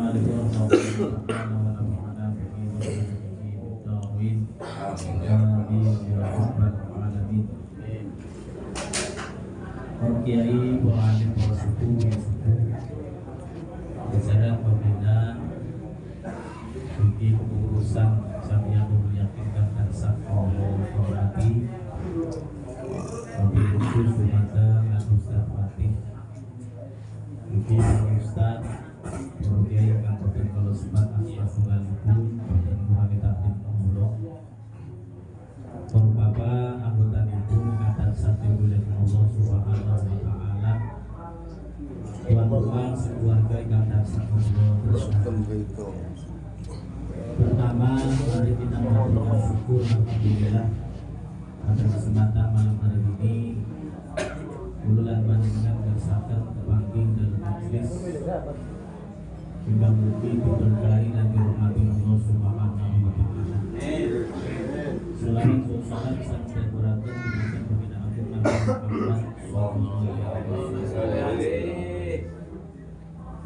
Kiai Muhammad Wasyukur bicara pembina bagi pengurusan Samia meyakinkan dan sakau hormati mobil khusus Sumatera dan Ustaz Fatih bagi Ustaz Kiai Kabupaten Kalau Sebat Asmas Tunggalipun dan Muhammad Abdul Pemulung Bapak anggota itu akan satu bulan Allah Subhanahu wa Ta'ala tuan-tuan sekeluarga yang dasar Allah. Pertama, mari kita mengucapkan syukur alhamdulillah atas kesempatan malam hari ini bulan panjenengan bersabar kepangging dalam majlis hingga mungkin diberkahi dan dirahmati Allah Subhanahu wa Ta'ala. Selain saudara sampai beratur dengan pembinaan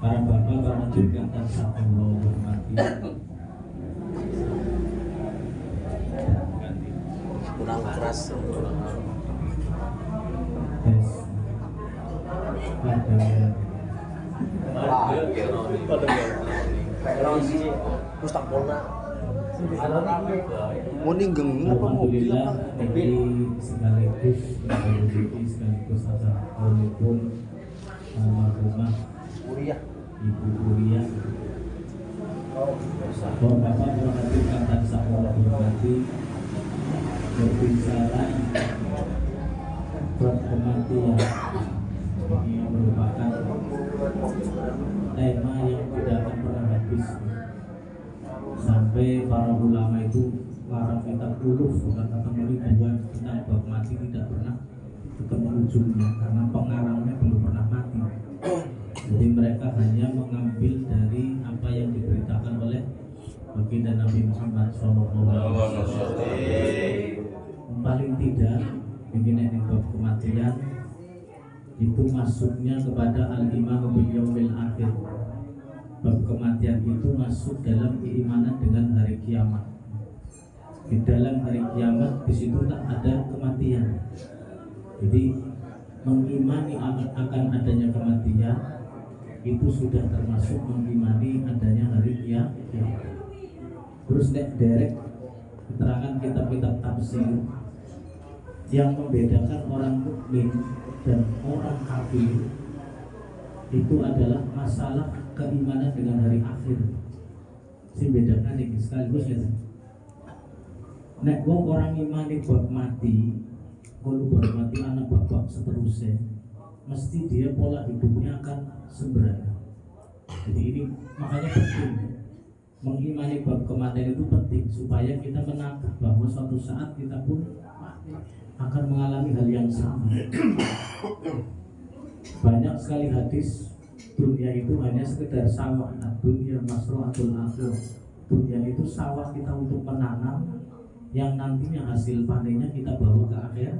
para bapak, para juga dan Allah hormati. Kurang keras. Ustaz Polna. Alhamdulillah ini sekaligus assalamualaikum almarhumah Ibu Uria. Bapak perhatikan dan sahabat hormati berbicara kematian ini merupakan tema yang tidak akan pernah habis. Sampai para ulama itu larang kita uluf bukan ketemu ribuan tentang bab mati tidak pernah ketemu ujungnya karena pengarangnya belum pernah mati. Jadi mereka hanya mengambil dari apa yang diberitakan oleh baginda Nabi Muhammad SAW. Paling tidak begini bab kematian itu masuknya kepada al-iman bil yaumil akhir. Bab kematian itu masuk dalam keimanan dengan hari kiamat. Di dalam hari kiamat di situ tak ada kematian. Jadi mengimani akan adanya kematian itu sudah termasuk mengimani adanya hari kiamat. Terus derek keterangan kitab-kitab tafsir yang membedakan orang mukmin dan orang kafir itu adalah masalah keimanan dengan hari akhir. Si bedakan ini sekaligus ya. Nek wong orang imani buat mati, kalau buat mati anak bapak seterusnya, mesti dia pola hidupnya akan sembrono. Jadi ini makanya penting mengimani bab kematian itu penting supaya kita menangkap bahwa suatu saat kita pun akan mengalami hal yang sama. Banyak sekali hadis dunia itu hanya sekedar sawah. Dunia masroatul akhir. Dunia itu sawah kita untuk menanam yang nantinya hasil panennya kita bawa ke akhir.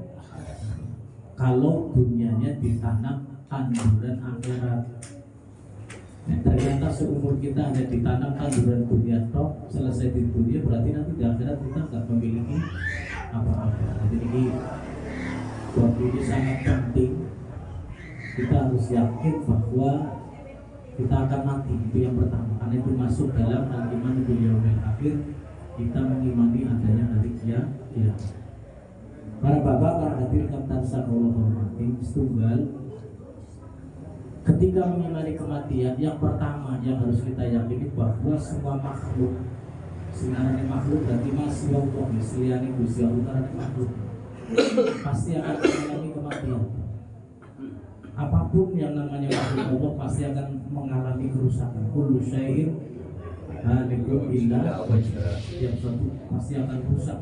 Kalau dunianya ditanam tanduran akhirat. Nah, ternyata seumur kita hanya ditanam tanduran dunia toh, selesai di dunia berarti nanti di akhirat kita nggak memiliki apa-apa. Jadi ini waktu ini sangat penting. Kita harus yakin bahwa kita akan mati, itu yang pertama. Karena itu masuk dalam al-iman bil yaumil akhir. Kita mengimani adanya hari kiamat. Para bapak, para hadirin kang Allah hormati, setunggal. Ketika mengimani kematian, yang pertama yang harus kita yakini bahwa semua makhluk, sebenarnya makhluk berarti masih Allah, misliani Gusti Allah makhluk, pasti akan mengalami kematian. Apapun yang namanya makhluk Allah pasti akan mengalami kerusakan. Kullu syai'in halikun illa wajhah. Setiap sesuatu pasti akan rusak,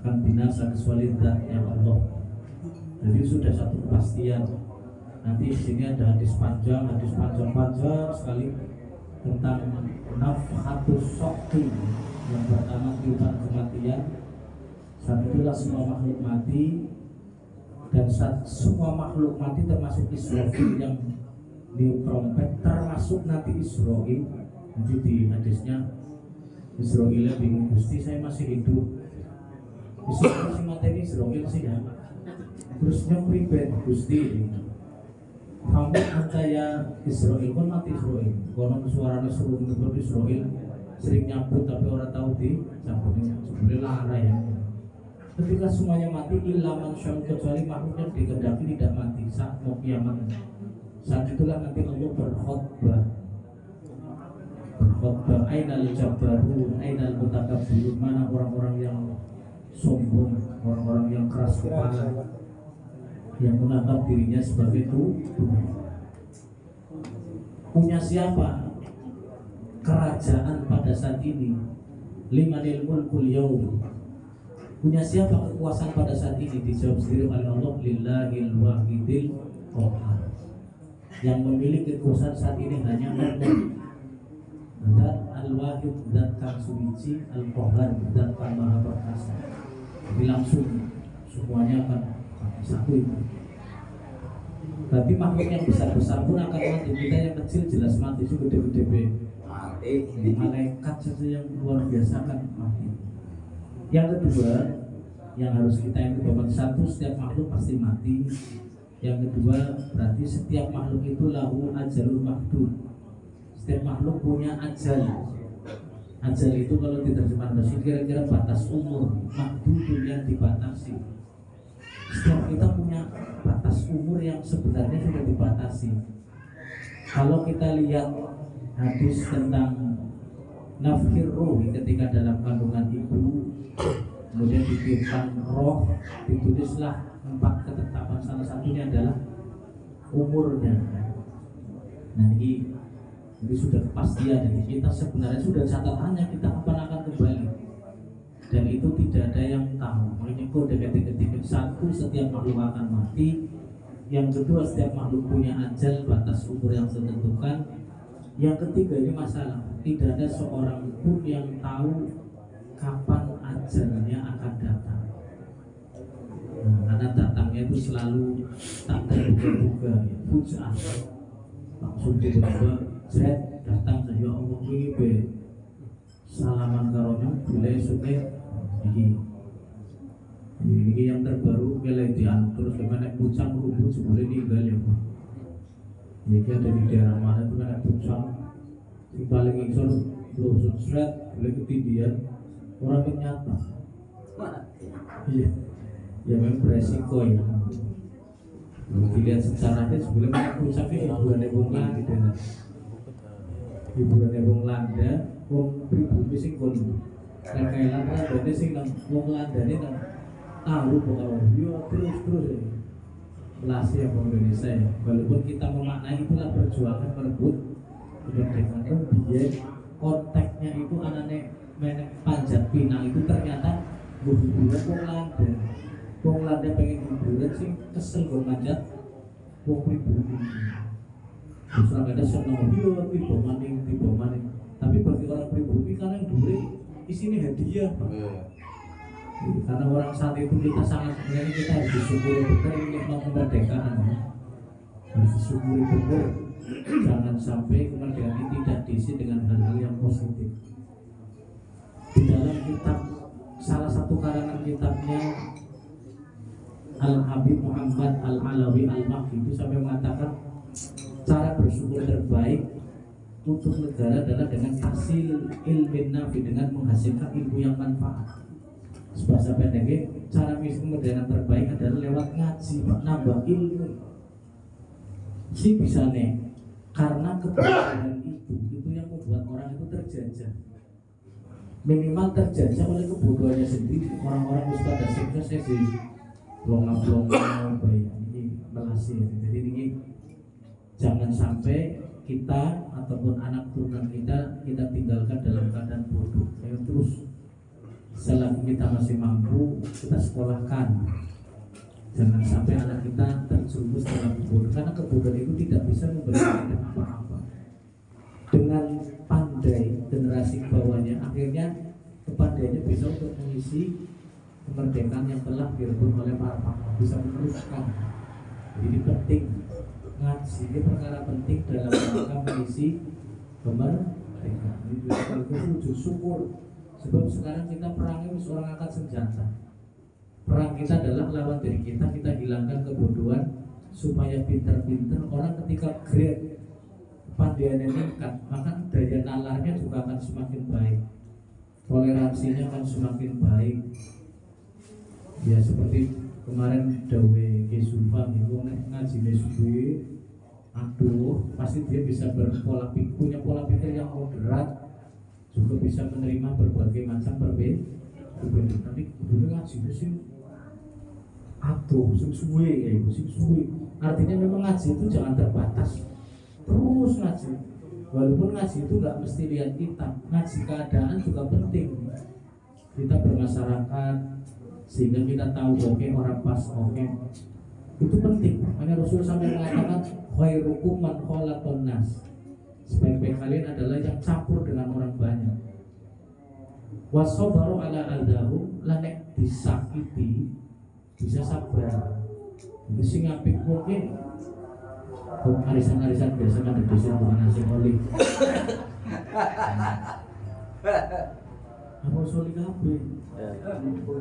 akan binasa kecuali zatnya Allah. Jadi sudah satu kepastian. Nanti di sini ada hadis panjang sekali tentang nafhatus sokti. Yang pertama tiupan kematian. Saat itulah semua makhluk mati. Dan semua makhluk mati termasuk Israfil yang niup trompet, termasuk Nabi Israil Nanti di hadisnya Israel bingung, Gusti saya masih hidup, Israel masih materi Israel sih ya. Terusnya pribadi Gusti kamu percaya Israel pun mati Israel. Konon suaranya seru untuk Israel sering nyambut tapi orang tahu di campurnya sebenarnya lara ya. Ketika semuanya mati ilaman syam kecuali makhluk yang dikehendaki tidak mati saat mau kiamat. Saat itulah nanti Allah berkhutbah ainal jabbarun ainal mutakabbirun, mana orang-orang yang sombong, orang-orang yang keras kepala, yang menganggap dirinya sebagai Tuhan. Punya siapa kerajaan pada saat ini? Limanil mulkul yaum. Punya siapa kekuasaan pada saat ini? Dijawab sendiri oleh Allah, lillahil wahidil qahhar. Yang memiliki kekuasaan saat ini hanya Allah. Zat al-wahid, zat kang suci, al-qahhar, zat kang maha perkasa. Jadi langsung semuanya akan satu itu. Tapi makhluk yang besar-besar pun akan mati. Kita yang kecil jelas mati, itu gede-gede mati. Malaikat saja yang luar biasa akan mati. Yang kedua, yang harus kita ingat bahwa satu, setiap makhluk pasti mati. Yang kedua, berarti setiap makhluk itu lahu ajalul mahdud. Setiap makhluk punya ajal. Ajal itu kalau diterjemahkan bahasa kira-kira batas umur, mahdud yang dibatasi. Setiap kita punya batas umur yang sebenarnya sudah dibatasi. Kalau kita lihat hadis tentang nafkhir ruh ketika dalam kandungan ibu, kemudian ditiupkan roh, ditulislah 4 ketetapan, salah satunya adalah umurnya. Nah ini sudah kepastian, jadi kita sebenarnya sudah catatannya kita kapan akan kembali. Dan itu tidak ada yang tahu. Makanya kode ketika satu, setiap makhluk akan mati. Yang kedua, setiap makhluk punya ajal, batas umur yang ditentukan. Yang ketiga, ini masalah, tidak ada seorang pun yang tahu kapan ajalnya akan datang. Nah, karena datangnya itu selalu tak terduga-duga, fujah. Langsung tiba-tiba jret datang saja, Allah ini salaman karonya bila esoknya ini yang terbaru keledian terus gimana pucang rubuh sebelum meninggal ya Pak. Jadi ada di daerah mana itu kan pucang yang paling insur lurus seret boleh ketindian orang yang nyata. Iya, ya memang beresiko ya. Dilihat secaranya sebelum pucang ini hiburan wong Landa, hiburan wong Landa, wong pribumi sing kon kailan Landa sing nang wong Landane nang tahu bahwa yo terus ya. Melasi apa Indonesia ya. Walaupun kita memaknai itulah perjuangan merebut kemerdekaan, biar konteksnya itu anaknya menek Panjat Pinang itu ternyata hiburan wong Landa. Wong Landa pengen hiburan sing kesel gue manjat wong pribumi. Terus ada senang yo tiba maning. Tapi bagi orang pribumi karena yang dulu di sini hadiah. Karena orang saat itu kita sangat sebenarnya kita harus disyukuri betul nikmat kemerdekaan. Harus disyukuri betul. Jangan sampai kemerdekaan ini tidak diisi dengan hal-hal yang positif. Di dalam kitab, salah satu karangan kitabnya Al-Habib Muhammad Al-Alawi Al-Makki itu sampai mengatakan cara bersyukur terbaik untuk negara adalah dengan hasil ilmin nafi, dengan menghasilkan ilmu yang manfaat. Bahasa pendeknya, cara misi kemerdekaan terbaik adalah lewat ngaji, nambah ilmu. Si bisa nih, karena kebodohan itu yang membuat orang itu terjajah. Minimal terjajah oleh kebodohannya sendiri. Orang-orang itu pada sukses sih, blong-blong ini melasih. Jadi ini jangan sampai kita ataupun anak turunan kita tinggalkan dalam keadaan bodoh. Ayo terus. Selagi kita masih mampu, kita sekolahkan. Jangan sampai anak kita terjerumus dalam kebodohan, karena kebodohan itu tidak bisa memberikan apa-apa. Dengan pandai generasi bawahnya, akhirnya kepandaiannya bisa untuk mengisi kemerdekaan yang telah direbut oleh para pahlawan, bisa meneruskan. Jadi penting ngaji, ini perkara penting dalam rangka mengisi Ini wujud syukur. Sebab sekarang kita perang ini seorang angkat senjata. Perang kita adalah lawan diri kita. Kita hilangkan kebodohan supaya pintar-pintar. Orang ketika grade pandainya meningkat, maka daya nalarnya juga akan semakin baik, toleransinya akan semakin baik. Ya seperti kemarin dawe Ki Zulfa itu ngaji subuh, aduh pasti dia bisa punya pola pikir yang moderat, juga bisa menerima berbagai macam perbedaan. Tapi dulu ngaji sih aduh suwe artinya memang ngaji itu jangan terbatas, terus ngaji. Walaupun ngaji itu nggak mesti lihat kita, ngaji keadaan juga penting. Kita bermasyarakat sehingga kita tahu oke, orang pas oke, itu penting. Makanya Rasul sampai mengatakan khairukum man khalaqan nas, sebaik-baik kalian adalah yang campur dengan orang banyak. Wasobaru ala adahu, lanek disakiti bisa sabar. Itu sing apik mungkin arisan-arisan biasa kan di desa bukan nasi oli. Apa soli kabeh? Ibu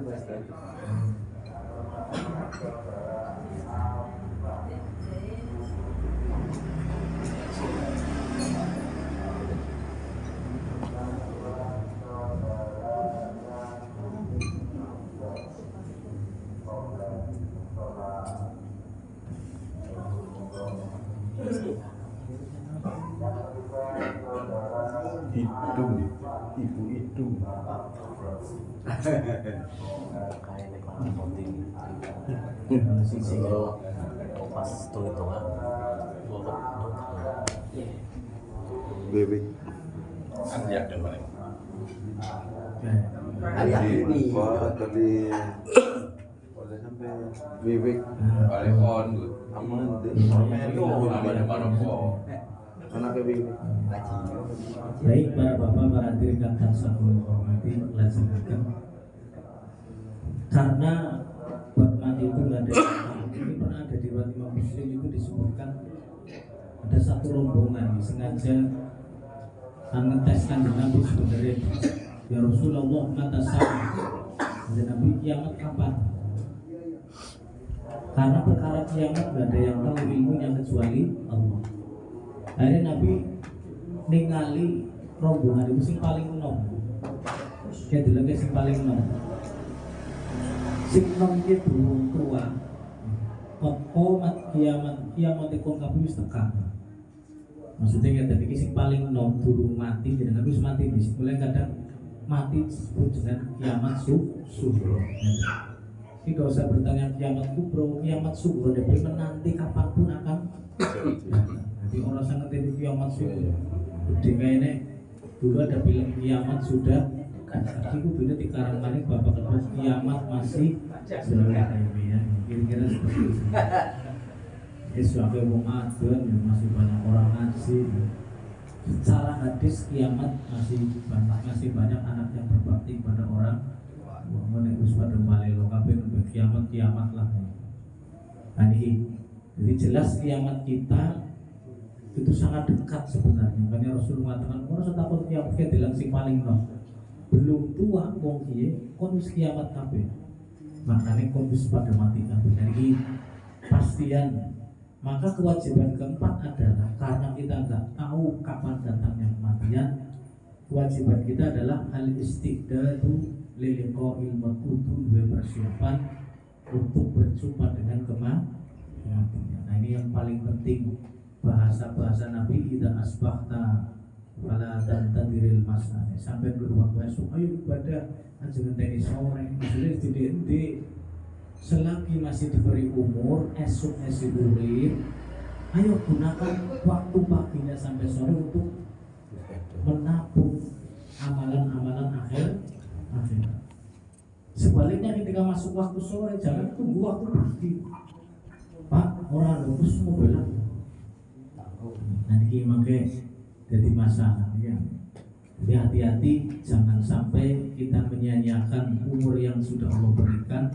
pas hitung-hitungan bebek anjak dan paling ini tadi oleh sampai bebek paling on aman deh namanya maroko anak bebek. Baik para bapak, para hadirin yang saya hormati, laksanakan. Karena bab mati itu nggak ada. Ini pernah ada di riwayat Imam Muslim itu disebutkan ada satu rombongan sengaja mengeteskan Nabi sebenarnya. Ya Rasulullah, mata saya, Nabi kiamat kapan? Karena perkara kiamat nggak ada yang tahu ilmunya kecuali Allah. Akhirnya Nabi ningali rombongan itu sing paling enom. Kayak dilenge sing paling enom. Sing enom iki durung tua. Komat kiamat iku kabeh wis tekan. Maksudnya kita iki sing paling enom durung mati, jenenge wis mati wis. Mulai kadang mati disebut dengan kiamat subuh. Jadi gak usah bertanya kiamat kubro, kiamat subuh, dia menanti kapanpun akan. Jadi orang sangat itu kiamat subuh. Jadi kayaknya dulu ada film kiamat sudah kaki kudunya di karang-karang bapak kedua kiamat masih selesai ya. Kira-kira seperti itu. Sebagai wong adon ya masih banyak orang ngaji. Secara hadis kiamat masih banyak anak yang berbakti pada orang. Mengenai usbah dan balelo kabeh kiamat lah. Jadi jelas kiamat kita itu sangat dekat sebenarnya. Makanya Rasul mengatakan orang setakut kiamat kita sing paling noh. Belum tua wong kiye kon wis kiamat kabeh. Makanya kon wis pada mati kabeh. Jadi pastian. Maka kewajiban keempat adalah karena kita enggak tahu kapan datangnya kematian, kewajiban kita adalah al-istiqdadu liliqa'il maut, dua persiapan untuk berjumpa dengan kematian. Nah ini yang paling penting. Bahasa Nabi idza asbahta fala tantadiril masa. Sampai dulu waktu esok ayo ibadah aja ngenteni sore. Maksudnya di selagi masih diberi umur, esok masih urip, ayo gunakan waktu paginya sampai sore untuk menabung amalan-amalan akhirat. Sebaliknya ketika masuk waktu sore jangan tunggu waktu pagi. Pak, orang lulus mau bela. Nanti makai jadi masalah ya. Jadi hati-hati jangan sampai kita menyia-nyiakan umur yang sudah Allah berikan.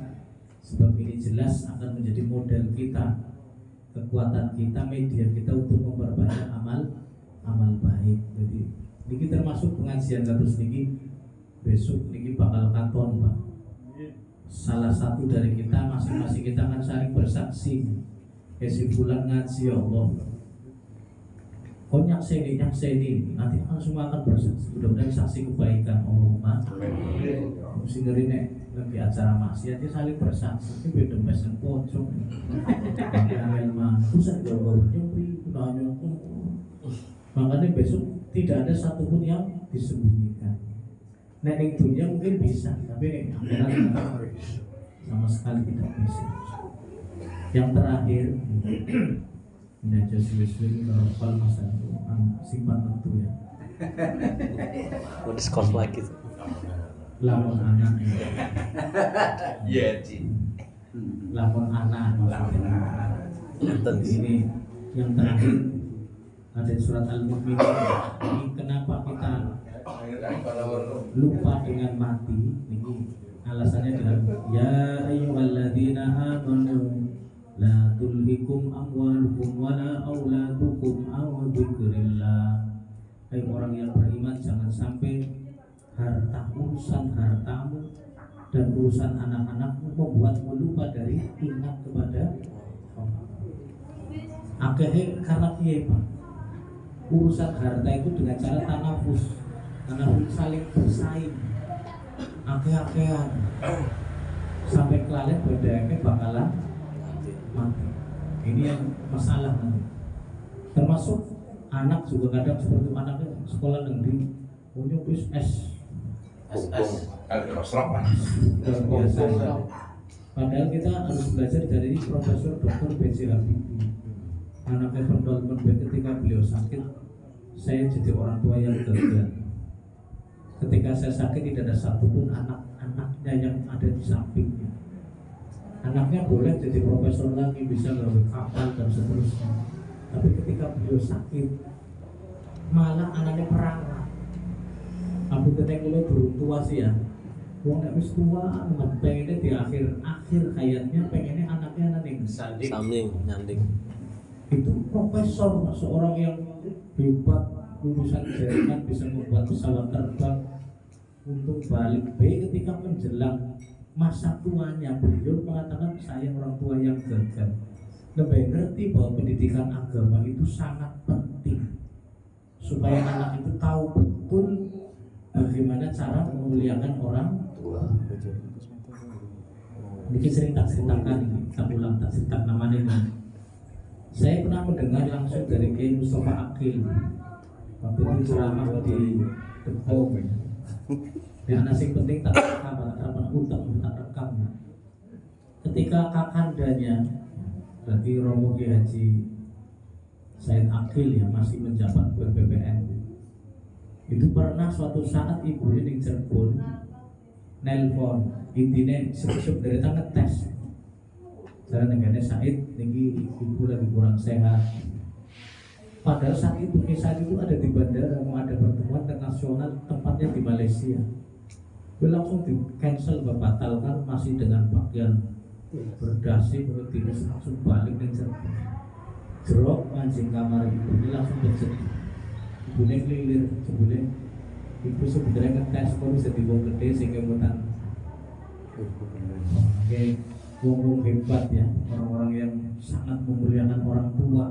Sebab ini jelas akan menjadi modal kita, kekuatan kita, media kita untuk memperbanyak amal baik. Jadi Niki termasuk pengajian kados niki besok niki bakal katon Pak. Salah satu dari kita masing-masing kita akan saling bersaksi. Kesimpulan ngaji ya Allah. Konyak seni, nanti akan semua akan bersaksi. Mudah-mudahan saksi kebaikan Allahumma. Mesti ngeri nek lagi acara maksiat ya saling bersaksi. Ini beda mesen pocong. Amel mah pusat jawab nyupi, nanya. Makanya besok tidak ada satupun yang disembunyikan. Nek ning dunia mungkin bisa, tapi nek akhirat sama sekali tidak bisa. Yang terakhir ini aja suwi-suwi kalau masa simpan waktu ya. Mau diskors lagi tuh. Lamun anak Iya Ci. lamun anak ini yang terakhir ada surat Al-Mu'minun. Ini kenapa kita lupa dengan mati? Ini alasannya adalah ya ayyuhalladzina amanu la tulhikum amwalukum wala auladukum an dzikrillah. Hai orang yang beriman, jangan sampai urusan hartamu dan urusan anak-anakmu membuatmu lupa dari ingat kepada Allah. Akhirnya karena kiai Pak, urusan harta itu dengan cara tanafus saling bersaing, akeh-akehan sampai kelalen bedanya bakalan mati. Ini yang masalah nanti. Termasuk anak juga kadang seperti anaknya sekolah negeri punya SS biasa. Padahal kita harus belajar dari Profesor Dr. B.J. Habibie. Anaknya berdoa ketika beliau sakit, saya jadi orang tua yang gagal. Ketika saya sakit tidak ada satupun anak-anaknya yang ada di sampingnya. Anaknya boleh jadi profesor lagi, bisa gawe kapal dan seterusnya. Tapi ketika beliau sakit, malah anaknya perang. Aku teteh mulai burung tua sih ya. Wong nek wis tua, pengennya di akhir hayatnya pengennya anaknya nanti nyanding. Itu profesor, seorang yang hebat, lulusan Jerman, bisa membuat pesawat terbang untuk balik. Ketika menjelang masa tuanya, beliau mengatakan saya orang tua yang gagal. Lebih ngerti bahwa pendidikan agama itu sangat penting supaya anak itu tahu betul bagaimana cara memuliakan orang tua. Ini sering tak ceritakan, tak ulang tak cerita namanya ini. Saya pernah mendengar langsung dari Kiai Mustafa Akil waktu itu ceramah di Depok. Yang nasib penting tak rekam, tak rekam. Ketika kakandanya, berarti Romo Ki Haji Said Akil yang masih menjabat BPPN, itu pernah suatu saat ibunya di Cirebon nelpon, intinya sebesar dari tangan tes. Saya negara Said, ini ibu lagi kurang sehat. Padahal saat itu ada di bandara, mau ada pertemuan internasional, tempatnya di Malaysia. Gue langsung di cancel, batalkan, masih dengan pakaian berdasi, berdinas, langsung balik dan jerok mancing kamar ibu ini langsung bersedih. Ibunya kelilir, sebenarnya ibu sebenarnya ngetes kok bisa dibawa gede sehingga mutan. Oke, wong hebat ya, orang-orang yang sangat memuliakan orang tua.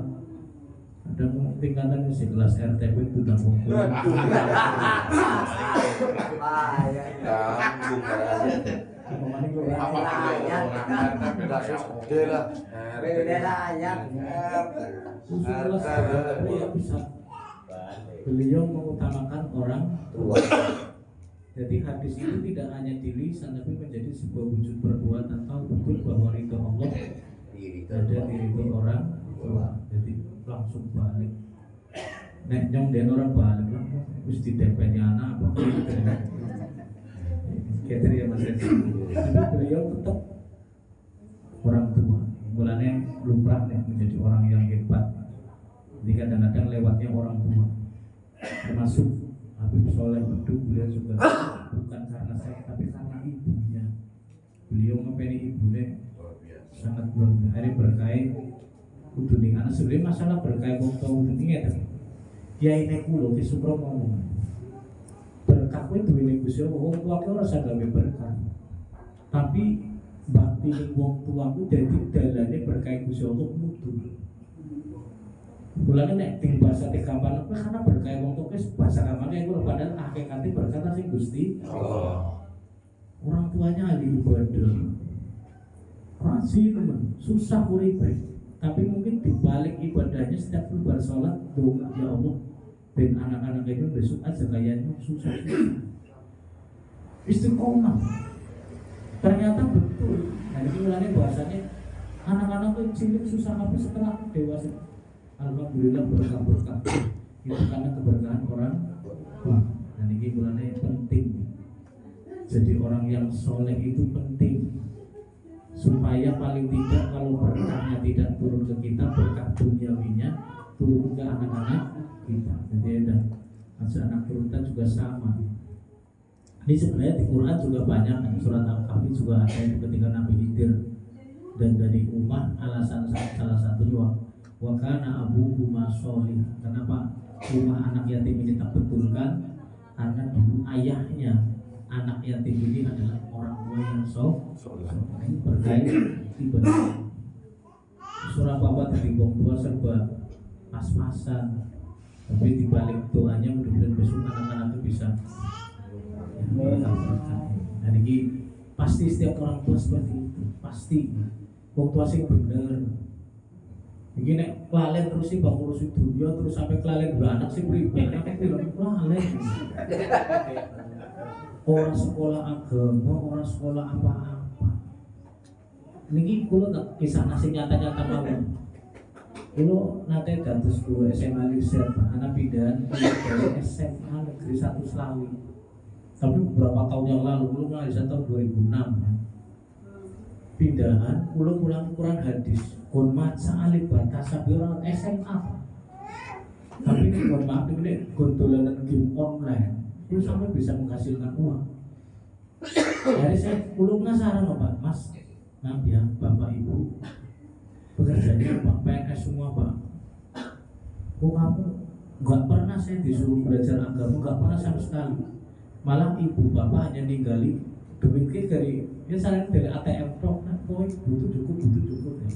Ada tingkatan di kelas RTP itu udah ngumpul. Beliau mengutamakan orang tua. Jadi hadis itu tidak hanya di lisan tapi menjadi sebuah wujud perbuatan. Tahu betul bahwa ridho Allah ada di ridho orang tua. Jadi langsung balik. Nek nyong den orang balik lah, mesti dempetnya anak apa? Keter ya Mas Edi. Tapi beliau tetap orang tua. Mulanya lumrah nih menjadi orang yang hebat. Jadi kadang-kadang lewatnya orang tua. Termasuk Habib Soleh Beduk, beliau juga bukan karena saya tapi karena ibunya. Beliau ngepeni ibunya sangat luar biasa. Hari berkait kudu ning anak sebenarnya masalah berkait wong tua kudu ning ya. Kiai nek kula ki supra ngomong. ning Gusti Allah wong tuwa ki ora sagame berkah. Tapi bakti ning wong tuwa ku dadi dalane berkah Gusti Allah mutu. Mulane nek ting bahasa gampang kowe karena berkah wong tuwa wis bahasa gampangnya iku padahal hakikate berkah sing Gusti Allah. Orang tuanya ahli ibadah. Rajin, susah uripe. Tapi mungkin dibalik ibadahnya setiap keluar sholat doa ya Allah ben anak-anak itu besok aja kayaknya susah istiqomah ternyata betul. Nah ini mulanya bahasanya anak-anak itu cilik susah tapi setelah dewasa alhamdulillah berkah itu karena keberkahan orang tua. Nah ini mulanya penting jadi orang yang soleh itu penting supaya paling tidak kalau berkahnya tidak turun ke kita, berkah duniawinya turun ke anak-anak kita. Jadi ada anak kita juga sama. Ini sebenarnya di Quran juga banyak, surat Al-Kahfi juga ada itu ketika Nabi Khidir dan dari umat alasan salah satunya wa kana abuhuma sholih. Kenapa rumah anak yatim ini tak betulkan? Karena dulu ayahnya anak yatim ini adalah orang tua yang soleh. Berkait ibadah. Surah apa dari wong tua serba pas-pasan. Tapi di balik doanya mudah-mudahan besok anak-anak itu bisa. Dan ini pasti setiap orang tua seperti itu. Pasti. Wong tua sing bener. Iki nek lalen terus sih bang ngurusi dunia terus sampai kelalen beranak sih pribadi nek lalen. Orang sekolah agama, orang sekolah apa-apa. Niki kulo tak kisah nasi nyata-nyata mawon. Kulo nate dados guru SMA Liser, anak pindahan dari SMA Negeri 1 Slawi. Tapi beberapa tahun yang lalu, kulo mulai tahun 2006. Pindahan, kulo pulang Quran hadis. Kon maca alif batas sampai orang SMA. Tapi ini mohon maaf ini gondolanan game online. Itu sampai bisa menghasilkan uang. Jadi saya ulung penasaran Pak, Mas, maaf ya Bapak Ibu, pekerjaannya Pak PNS semua Pak. Kok kamu nggak pernah saya disuruh belajar agama, nggak pernah sama sekali. Malah ibu bapak hanya ninggali duitnya dari ya saran dari ATM tok, nah boy butuh cukup ya.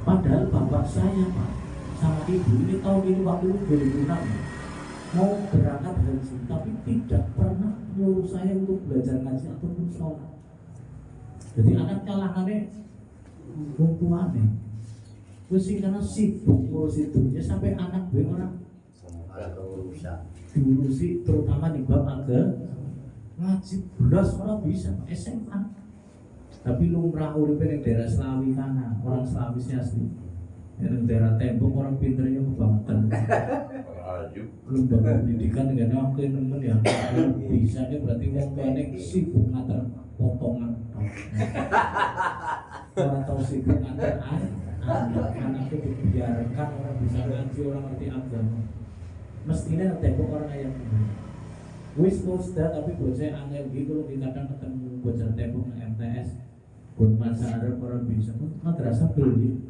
Padahal bapak saya Pak sama ibu ini tahun ini waktu 2006 mau berangkat haji, tapi tidak pernah nyuruh saya untuk belajar ngaji ataupun sholat. Jadi anaknya langane wong tuane. Wis karena sibuk ngurus dunia sampai anak gue orang diurusi terutama di bab agama ngaji belas orang bisa SMA. Tapi lumrah urip ning daerah Slawi kana, orang Slawi asli. Yang daerah tembok orang pinternya kebangetan. Lembaga pendidikan dengan aku nemen ya bisa dia berarti wong tuane sibuk ngatur potongan. Orang tahu sibuk ngatur anak itu dibiarkan orang bisa ngaji orang ngerti agama. Mestinya tembok orang yang wis musda tapi buat saya angel gitu di kadang ketemu bocah tembok MTS buat masa Arab orang bisa madrasah beli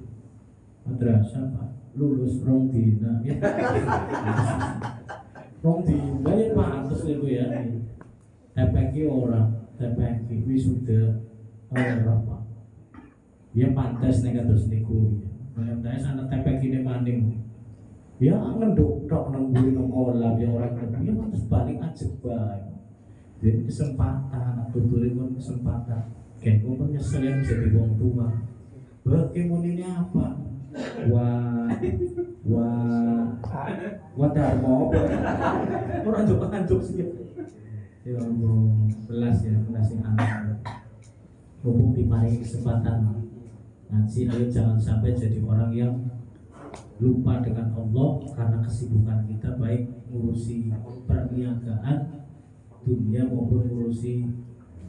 madrasah Pak lulus rong dina ya rong dina ya pantes itu ya TPQ orang TPQ wisuda orang Pak ya pantes nek kados niku ya MTS anak TPQ ini maning ya ngenduk tok nang mburi nang kolam ya orang ngerti ya pantes balik aja bae jadi kesempatan tuturin kesempatan kayak gue nyesel yang jadi wong tua bagaimana apa Dharma orang coba anjuk sih ya Allah belas yang anak mumpung diparingi kesempatan ngaji ayo jangan sampai jadi orang yang lupa dengan Allah karena kesibukan kita baik ngurusi perniagaan dunia maupun ngurusi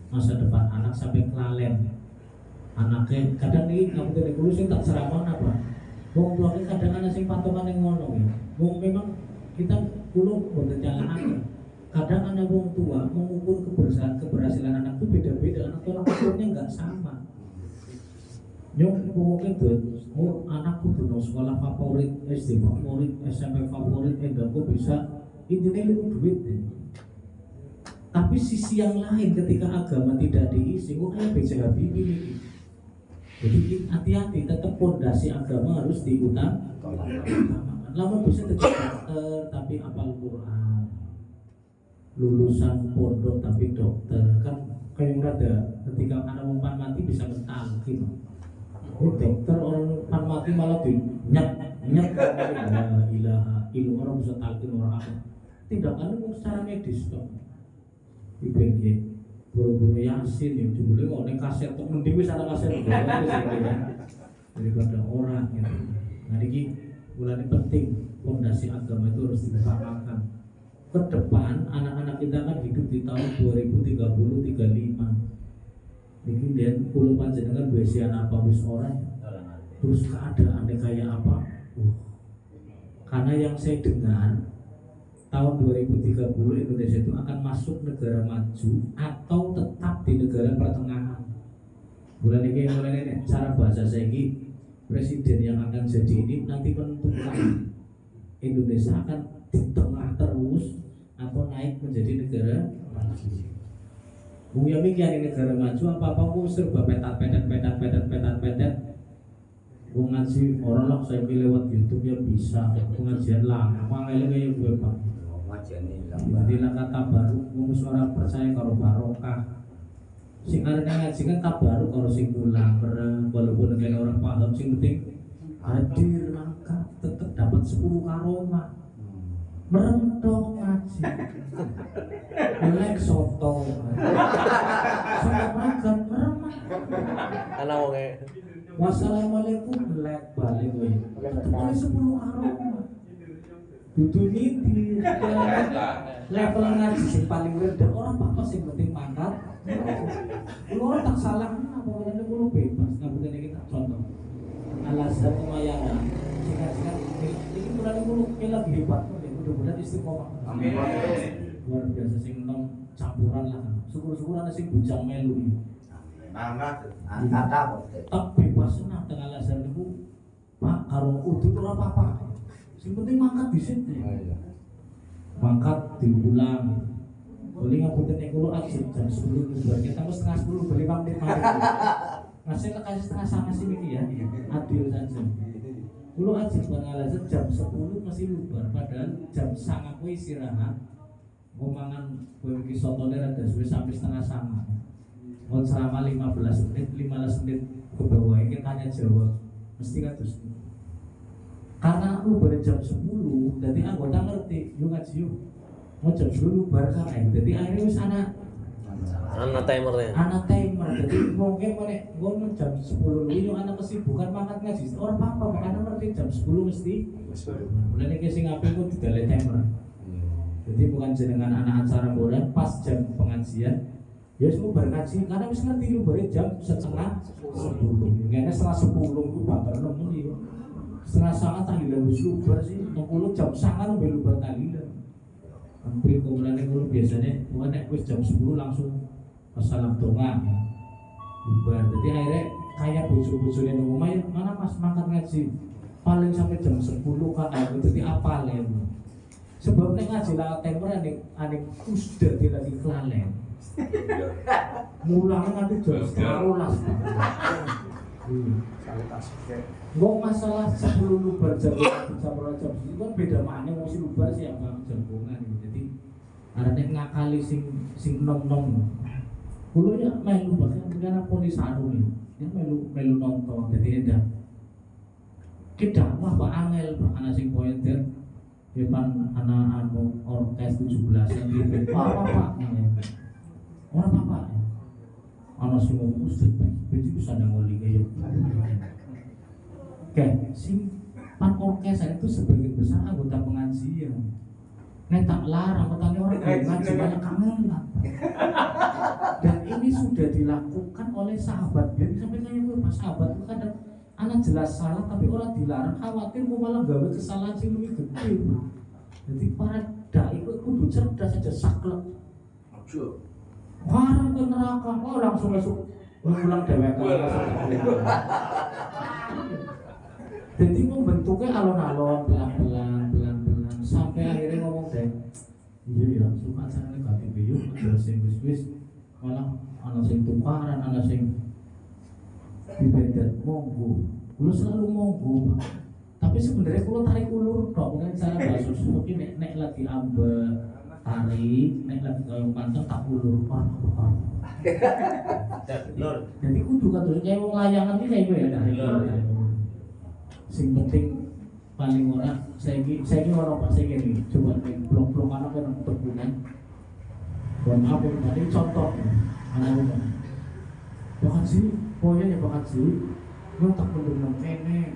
masa depan anak sampai kelalen anaknya kadang nih kamu dari ngurusin tak serapan apa wong tua kadang ada sing patungan yang ngono ya wong memang kita kulo boten jalan kadang anak wong tua mengukur keberhasilan anak itu beda-beda anak orang tuanya nggak sama nyong mungkin tuh anakku tuh sekolah favorit SD favorit SMP favorit enggak kok bisa intinya itu duit deh Tapi sisi yang lain ketika agama tidak diisi, kayak B.J. Habibie ini. Jadi hati-hati, tetap fondasi agama harus diutamakan. Lama bisa jadi dokter tapi apal Quran, lulusan pondok tapi dokter kan kayak ada ketika anak umpan mati bisa mentalkin. Dokter orang umpan mati malah nyat la ilaha illallah, orang bisa talkin orang apa? Tindakan itu secara medis dong. IBG guru-guru Yasin yang judulnya kok ning kaset tok mending wis ana kaset daripada orang gitu. Nah iki mulane penting fondasi agama itu harus diutamakan. Ke depan anak-anak kita kan hidup di tahun 2030-35. Niki dan kulo panjenengan wesian apa wis ora. Terus keadaannya kayak apa? Karena yang saya dengar tahun 2030 Indonesia itu akan masuk negara maju atau tetap di negara pertengahan. Mulai ini cara bahasa saya ini presiden yang akan jadi ini nanti menentukan Indonesia akan di tengah terus atau naik menjadi negara maju. Mungkin mikir negara maju apa ku serba petat. Ngaji orang lah saya lewat YouTube ya bisa pengajian lama ngene kayak gue Pak. Jadi lah kata baru ngomong suara percaya kalau barokah. Sing arep ngaji kan tabaruk kalau sing mulang walaupun dengan orang paham sing penting hadir maka tetap dapat 10 karomah. Merentok ngaji. Melek soto. Soto makan meremah. Ana wonge. Wassalamualaikum melek balik kowe. Tetep 10 karomah. Dudu niti level ngaji sing paling rendah orang apa sing penting mangkat. Kulo tak salah apa ngene kulo bebas ngapunten iki tak contoh. Alasan lumayan singkat-singkat iki mulane kulo lagi hebat mudah-mudahan istiqomah. Amin. Luar biasa sing nom campuran lah. Syukur-syukur ana sing bujang melu iki. Mangga kata kok. Tak bebas senang dengan alasan niku Pak karo udut ora apa-apa. Yang penting mangkat di sini. Mangkat diulang. Boleh ngapunten nek kulo aja jam 10 bubar kita harus setengah 10 beli 5 menit mari. Ngasih kasih setengah sama sih iki ya. Adil saja. Kulo aja alasan jam 10 masih bubar padahal jam 9 kuwi istirahat. Ngomongan kowe iki sotone rada suwe sampai setengah 9. Mau selama 15 menit ke bawah ini tanya jawab mesti kan terus. Karena lu pada jam 10, jadi anggota ngerti, lu ngaji yuk mau jam 10 bar kan, jadi akhirnya wis anak timer, jadi mungkin gue mau jam 10 ini anak kesibukan makan ngaji, orang apa, karena ngerti jam 10 mesti mulai ini kasih ngapain gue tidak ada timer. Jadi bukan jenengan anak acara bola pas jam pengajian ya semua bar ngaji, karena wis ngerti lu bar jam setengah 10, kayaknya setengah 10 gue bakal nemu nih. Setengah sangat tahlilan wis lubar sih, 60 jam sangat sampai lubar tahlilan. Hampir kemudian itu biasanya nek wis jam 10 langsung salam donga. Lubar. Jadi akhirnya kayak bojo-bojone nang omah mana Mas mangkat ngaji. Paling sampai jam 10 kan jadi apalen. Sebab nek ngaji lah temper ane usda lagi kelalen. Mulang nganti jam 12. Ngomong masalah 10 lubar jam itu kan beda mana mesti lubar sih apa jagongan gitu. Jadi arane ngakali sing nom-nom. Kulo ya melu bahkan karena polis anu nih. Ya melu nonton jadi edan. Kita wah Pak Angel Pak ana sing pointer depan anak anu orkes 17-an gitu. Apa Ora apa-apa. Ana sing ngomong Ustaz iki bisa ngoli kaya. Oke, sing pan orkes itu sebagian besar anggota pengajian. Nek tak larang petani orang ngaji banyak kangen. Dan ini sudah dilakukan oleh sahabat. Jadi sampai kayak gue pas sahabat itu kadang anak jelas salah tapi orang dilarang khawatir mau malah gawe kesalahan sing lebih gede. Jadi para dai itu kudu cerdas saja saklek. Warang ke neraka, langsung masuk ngulang dhewek. Jadi membentuknya alon-alon, pelan-pelan sampai akhirnya ngomong deh, Iya ya, suka acara negatif yuk, ada sing wis malah ana sing tukaran, ana sing dibedet monggo. Kulo selalu monggo, Pak. Tapi sebenarnya kulo tarik ulur tok, mungkin cara bahasa susu iki nek lagi ambek tarik, nek lagi kaya pancen tak ulur apa. Lur. Jadi kudu kan terus kayak wong layangan iki kayak ya tarik ulur. Sing penting paling ora saiki ora Pak saiki iki coba ning blok-blok ana kan perkebunan. Maaf tadi contoh ana Pak Haji, pokoke ya Pak Haji, yo tak pendengar kene.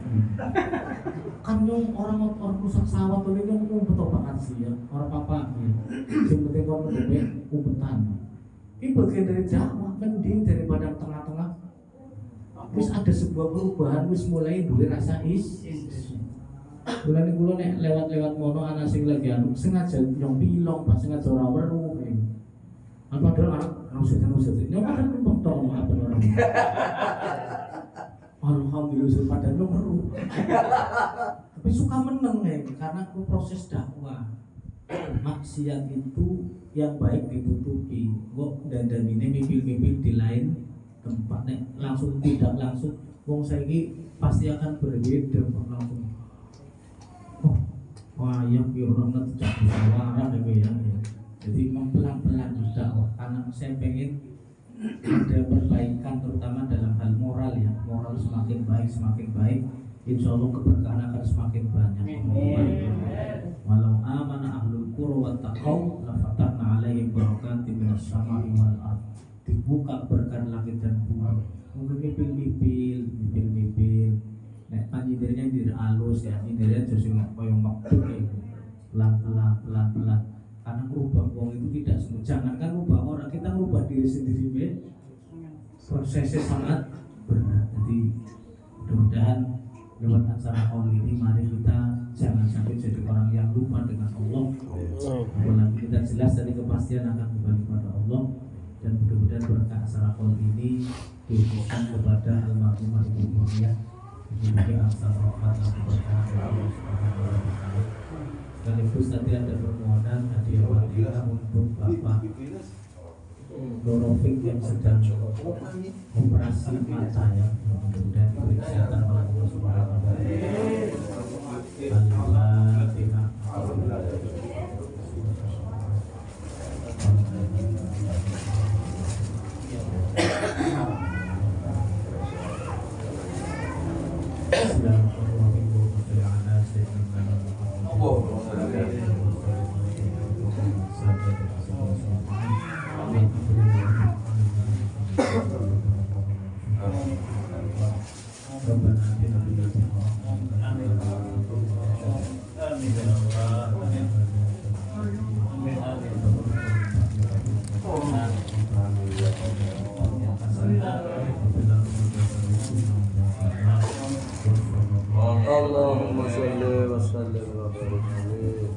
Kan yang orang rusak sawah tuh yang betul Pak Haji ya, orang apa ya. Sing penting kon ngombe umpetan. Ini bagian dari Jawa, mending daripada tengah-tengah. Wis ada sebuah perubahan, wis mulai duwe rasa bulan kulo nek lewat-lewat mono ana sing lagi anu sengaja nyong pilong pas sengaja ora weruh. Padahal anak usut. Nyong padahal numpang tong apa orang. Alhamdulillah padahal nyong weruh. Tapi suka meneng karena aku proses dakwah. Maksiat itu yang baik ditutupi. Kok dan ini mimpi-mimpi di lain tempat nek langsung tidak langsung wong saiki pasti akan berbeda kok langsung. Wah, yang orang nanti jadi suara ya. Jadi pelan-pelan berdakwah karena saya pengen ada perbaikan terutama dalam hal moral ya. Moral semakin baik, insya Allah keberkahan akan semakin banyak. Walau amana ahlul qura wa taqaw la fatahna alaihim barakatin minas sama'i wal ardh. Dibuka berkah langit dan bumi. Mungkin mipil. Nek panjirnya dir alus ya, nyindirnya terus koyo makbul pelan-pelan. Karena merubah wong itu tidak semua. Jangankan merubah orang, kita merubah diri sendiri prosesnya sangat berat. Jadi mudah-mudahan lewat acara haul ini mari kita jangan sampai jadi orang yang lupa dengan Allah. Apalagi kita jelas dari kepastian akan kembali kepada Allah. Dan mudah-mudahan berkah acara haul ini dikhususkan kepada almarhumah Ibu Muria. Semoga asal rahmat dan keberkahan Allah Subhanahu wa taala. Sekaligus tadi ada permohonan hadiah wanita untuk Bapak Dorofik yang sedang operasi mata ya. Mudah-mudahan diberi kesehatan oleh Allah Subhanahu wa taala. Allahumma sholli wa sallim wa barik alaihi.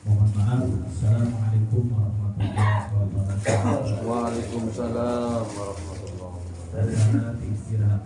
Mohon maaf. Assalamualaikum warahmatullahi wabarakatuh. Waalaikumsalam warahmatullahi wabarakatuh. Dari sana diistirahatkan.